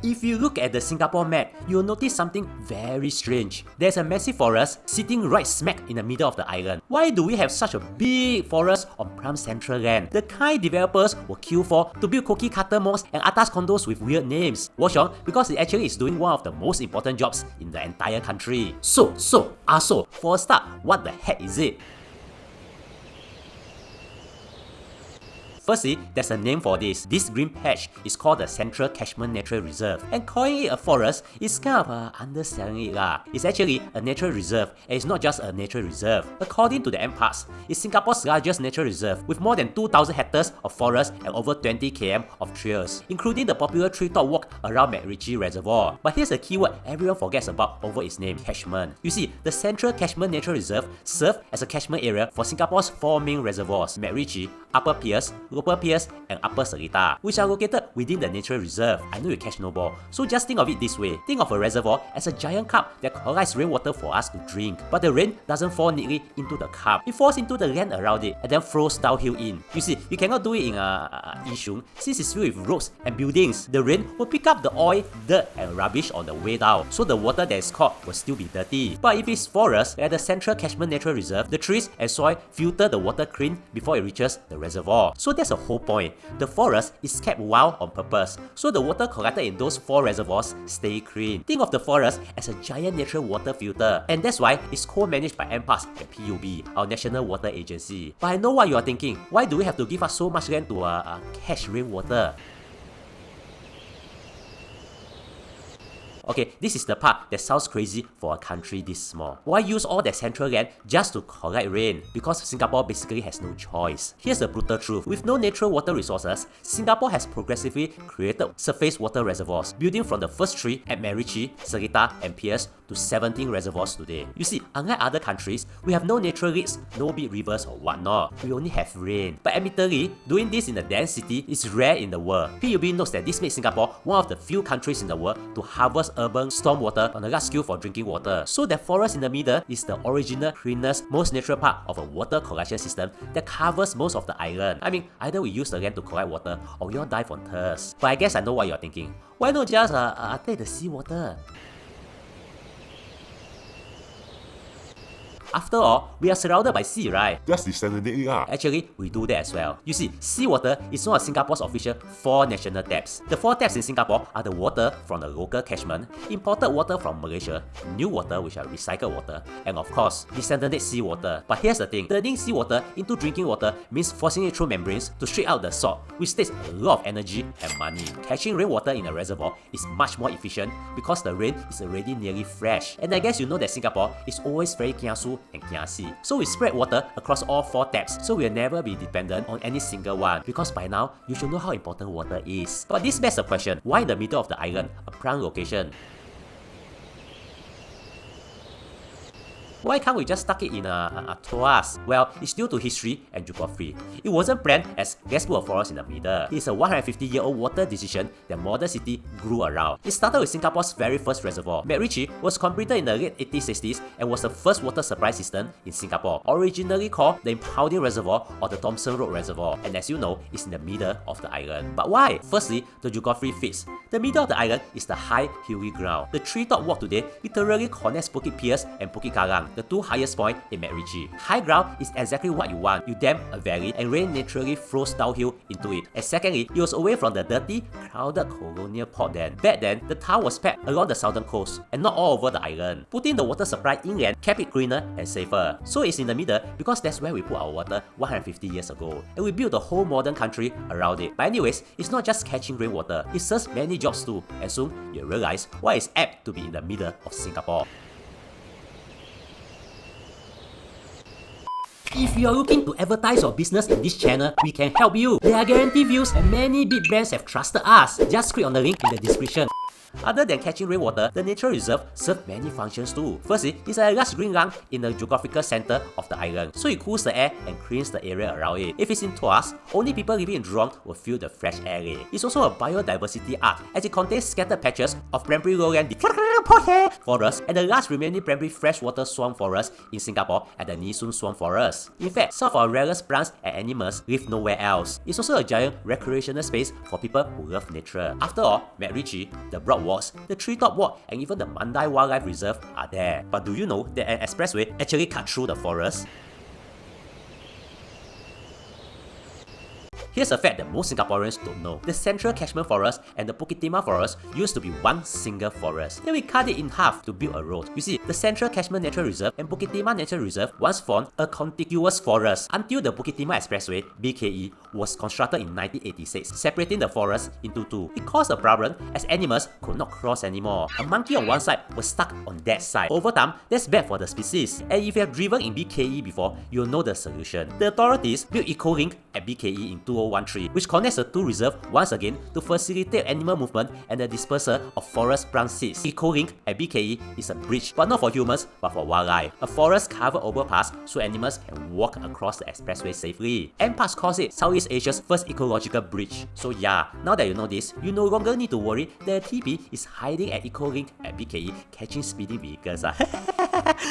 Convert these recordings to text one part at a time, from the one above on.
If you look at the Singapore map, you'll notice something very strange. There's a massive forest sitting right smack in the middle of the island. Why do we have such a big forest on prime central land? The kind developers will queue for to build cookie cutter malls and atas condos with weird names. Watch on, because it actually is doing one of the most important jobs in the entire country. So, for a start, what the heck is it? Firstly, there's a name for this. This green patch is called the Central Catchment Nature Reserve, and calling it a forest is kind of underselling it lah. It's actually a nature reserve, and it's not just a nature reserve. According to the NParks, it's Singapore's largest nature reserve with more than 2,000 hectares of forest and over 20 km of trails, including the popular TreeTop Walk around MacRitchie Reservoir. But here's a keyword everyone forgets about over its name: catchment. You see, the Central Catchment Nature Reserve serves as a catchment area for Singapore's 4 main reservoirs: MacRitchie, Upper Peirce, Lower Peirce, and Upper Seletar, which are located within the nature reserve. I know you catch no ball, so just think of it this way. Think of a reservoir as a giant cup that collects rainwater for us to drink. But the rain doesn't fall neatly into the cup. It falls into the land around it and then flows downhill in. You see, you cannot do it in Yishun since it's filled with roads and buildings. The rain will pick up the oil, dirt, and rubbish on the way down, so the water that is caught will still be dirty. But if it's forest at the Central Catchment Nature Reserve, the trees and soil filter the water clean before it reaches the reservoir. So that's the whole point. The forest is kept wild on purpose, so the water collected in those 4 reservoirs stay clean. Think of the forest as a giant natural water filter, and that's why it's co-managed by NParks and PUB, our national water agency. But I know what you are thinking. Why do we have to give us so much land to catch rainwater? Okay, this is the part that sounds crazy for a country this small. Why use all that central land just to collect rain? Because Singapore basically has no choice. Here's the brutal truth. With no natural water resources, Singapore has progressively created surface water reservoirs, building from the first 3 at MacRitchie, Seletar, and Peirce to 17 reservoirs today. You see, unlike other countries, we have no natural lakes, no big rivers or whatnot. We only have rain. But admittedly, doing this in a dense city is rare in the world. PUB notes that this makes Singapore one of the few countries in the world to harvest urban stormwater on a large scale for drinking water. So the forest in the middle is the original, cleanest, most natural part of a water collection system that covers most of the island. I mean, either we use the land to collect water or we all die from thirst. But I guess I know what you're thinking. Why not just take the seawater? After all, we are surrounded by sea, right? Just desalinate it lah. Actually, we do that as well. You see, seawater is one of Singapore's official 4 national taps. The 4 taps in Singapore are the water from the local catchment, imported water from Malaysia, NEWater, which are recycled water, and of course, desalinated seawater. But here's the thing, turning seawater into drinking water means forcing it through membranes to strip out the salt, which takes a lot of energy and money. Catching rainwater in a reservoir is much more efficient because the rain is already nearly fresh. And I guess you know that Singapore is always very kiasu and kiasi. So we spread water across all 4 taps, so we'll never be dependent on any single one, because by now, you should know how important water is. But this begs the question, why in the middle of the island, a prime location? Why can't we just stuck it in a Tuas? Well, it's due to history and geography. It wasn't planned as let's put a forest in the middle. It's a 150-year-old water decision that modern city grew around. It started with Singapore's very first reservoir. MacRitchie was completed in the late 1860s and was the first water supply system in Singapore, originally called the Impounding Reservoir or the Thomson Road Reservoir, and as you know, it's in the middle of the island. But why? Firstly, the geography fits. The middle of the island is the high, hilly ground. The TreeTop Walk today literally connects Bukit Peirce and Bukit Karang, the 2 highest points in MacRitchie. High ground is exactly what you want. You dam a valley and rain naturally flows downhill into it. And secondly, it was away from the dirty, crowded colonial port then. Back then, the town was spread along the southern coast and not all over the island. Putting the water supply inland kept it cleaner and safer. So it's in the middle because that's where we put our water 150 years ago. And we built the whole modern country around it. But anyways, it's not just catching rainwater. It serves many jobs too. And soon, you'll realize why it's apt to be in the middle of Singapore. If you are looking to advertise your business in this channel, we can help you. There are guaranteed views and many big brands have trusted us. Just click on the link in the description. Other than catching rainwater, the nature reserve serves many functions too. Firstly, it's a large green lung in the geographical center of the island, so it cools the air and cleans the area around it. If it's in Tuas, only people living in Jurong will feel the fresh air. It's also a biodiversity ark, as it contains scattered patches of primary lowland forest and the last remaining primary freshwater swamp forest in Singapore at the Nee Swamp Forest. In fact, some of our rarest plants and animals live nowhere else. It's also a giant recreational space for people who love nature. After all, MacRitchie, the Broad Walks, the TreeTop Walk, and even the Mandai Wildlife Reserve are there. But do you know that an expressway actually cut through the forest? Here's a fact that most Singaporeans don't know. The Central Catchment Forest and the Bukit Timah Forest used to be one single forest. Then we cut it in half to build a road. You see, the Central Catchment Nature Reserve and Bukit Timah Nature Reserve once formed a contiguous forest until the Bukit Timah Expressway, BKE, was constructed in 1986, separating the forest into two. It caused a problem as animals could not cross anymore. A monkey on one side was stuck on that side. Over time, that's bad for the species. And if you have driven in BKE before, you'll know the solution. The authorities built Eco-Link at BKE in 2013, which connects the two reserves once again to facilitate animal movement and the dispersal of forest plant seeds. Eco-Link at BKE is a bridge, but not for humans, but for wildlife. A forest-covered overpass so animals can walk across the expressway safely. NParks calls it Southeast Asia's first ecological bridge. So yeah, now that you know this, you no longer need to worry that TP is hiding at Eco-Link at BKE catching speeding vehicles.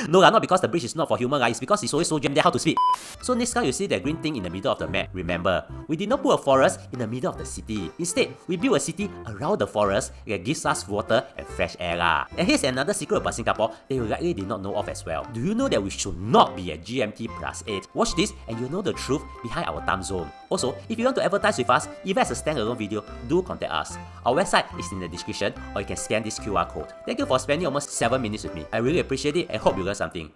No, not because the bridge is not for human, it's because it's always so jammed there how to speed. So next time you see that green thing in the middle of the map, remember, we did not put a forest in the middle of the city. Instead, we built a city around the forest that gives us water and fresh air. And here's another secret about Singapore that you likely did not know of as well. Do you know that we should not be at GMT+8? Watch this and you'll know the truth behind our time zone. Also, if you want to advertise with us, even as a standalone video, do contact us. Our website is in the description or you can scan this QR code. Thank you for spending almost 7 minutes with me. I really appreciate it and hope you learned something.